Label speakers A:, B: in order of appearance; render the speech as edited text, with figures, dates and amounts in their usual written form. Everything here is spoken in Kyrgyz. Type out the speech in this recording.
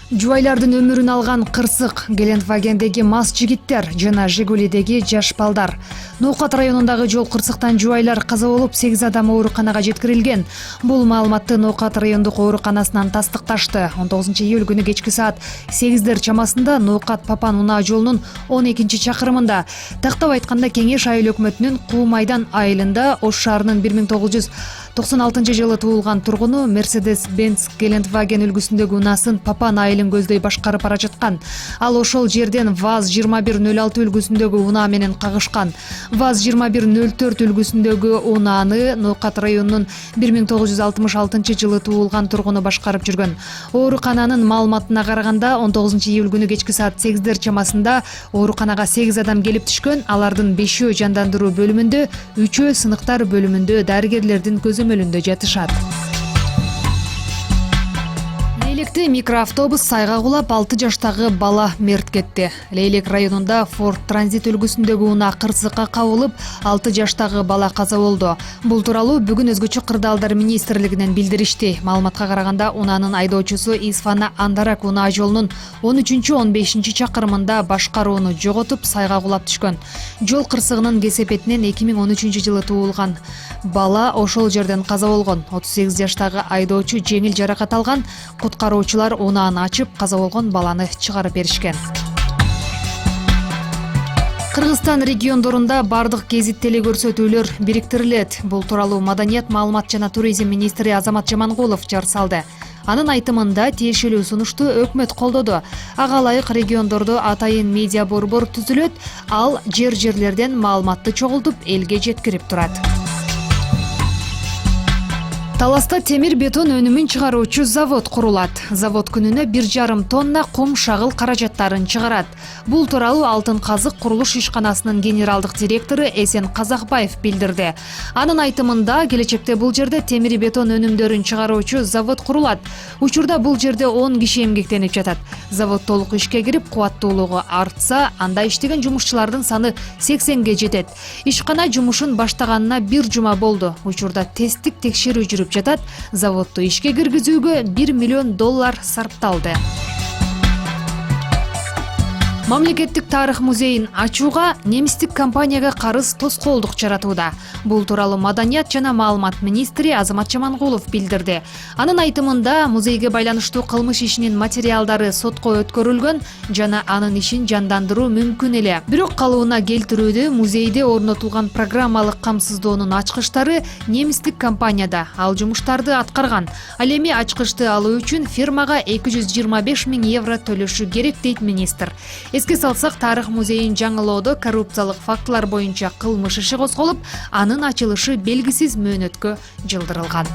A: Жубайлардын өмүрүн алган кырсык, Гелендвагендеги мас жигиттер жана Жигулидеги жаш балдар. Ноокат районундагы жол кырсыктан жубайлар каза болуп, 8 адам ооруканага жеткирилген. Бул маалыматты Ноокат райондук ооруканасынан тастыкташты. 19-июль күнү кечки саат 8 чамасында Ноокат Папан унаа жолунун 12-чакырымында, тактап айтканда Кеңеш айыл өкмөтүнүн Куу майдан айылында Ош шаарынын 1996-жылы туулган тургуну Mercedes-Benz Гелендваген үлгүсүндөгү унаасын Папан айылын көздөй башкарып бара жаткан. Ал ошол жерден ВАЗ-2106 үлгүсүндөгү унаа менен кагышкан. ВАЗ-2104 үлгүсүндөгү унааны Ноокат районунун 1966-жылы туулган тургуну башкарып жүргөн. Оорукананын маалыматына караганда 19-июль күнү кечки саат 8 чамасында ооруканага 8 адам келип түшкөн. Алардын 5-өө жандандыруу бөлүмүндө, 3-өө сыныктар бөлүмүндө дарыгерлердин көзөмөлүндө жатышат. Лейлекте микроавтобус сайга кулап 6 жаштагы бала мерт кетти. Лейлек районунда Ford Transit үлгүсүндөгү унаа кырсыкка кабылып, 6 жаштагы бала каза болду. Бул тууралуу бүгүн Өзгөчө кырдаалдар министрлигинен билдиришти. Маалыматка караганда, унаанын айдоочусу Исфана Андарак унаа жолунун 13-15 чакырымында башкарууну жоготуп, сайга кулап түшкөн. Жол кырсыгынын кесепетинен 2013-жылы туулган бала ошол жерден каза болгон. 38 жаштагы айдоочу жеңил жаракат алган. Куткаруучулар унааны ачып, каза болгон баланы чыгарып беришкен. Кыргызстан региондорунда бардык гезит телекөрсөтүүлөр бириктирилет. Бул тууралуу Маданият, маалымат жана туризм министри Азамат Жамангулов жар салды. Анын айтымында, тиешелүү сунушту өкмөт колдоду. Ага ылайык региондордо атайын медиа борбор түзүлөт, ал жерлерден маалыматты чогултуп, элге жеткирип турат. Таласта темир бетон өнүмүн чыгаруучу завод курулат. Завод күнүнө 1,5 тонна кум шагыл каражаттарын чыгарат. Бул тууралуу Алтын казык курулуш ишканасынын генералдык директору Эсен Казакбаев билдирди. Анын айтымында, келечекте бул жерде темир бетон өнүмдөрүн чыгаруучу завод курулат. Учурда бул жерде 10 киши эмгектенип жатат. Завод толук ишке кирип, кубаттуулугу артса, анда иштеген жумушчулардын саны 80ге жетет. Ишкана жумушун баштаганына 1 жума болду. Учурда тесттик текшерүү жүрүп жатат. Заводду ишке киргизүүгө $1 миллион сарпталды. Мамлекеттик тарых музейин ачууга немистик компанияга карыз тоскоолдук жаратууда. Бул тууралуу Маданият жана маалымат министри Азамат Жамангулов билдирди. Анын айтымында, музейге байланыштуу кылмыш ишинин материалдары сотко өткөрүлгөн жана анын ишин жандандыруу мүмкүн эле. Бирок калыбына келтирүүдө музейде орнотулган программалык камсыздоонун ачкычтары немистик компанияда. Ал жумуштарды аткарган. Ал эми ачкычты алуу үчүн фирмага 225 000 евро төлөшү керек, дейт министр. Эске салсак, тарых музейин жаңылоодо коррупциялык фактылар боюнча кылмыш иши козголуп, анын ачылышы белгисиз мөөнөткө жылдырылган.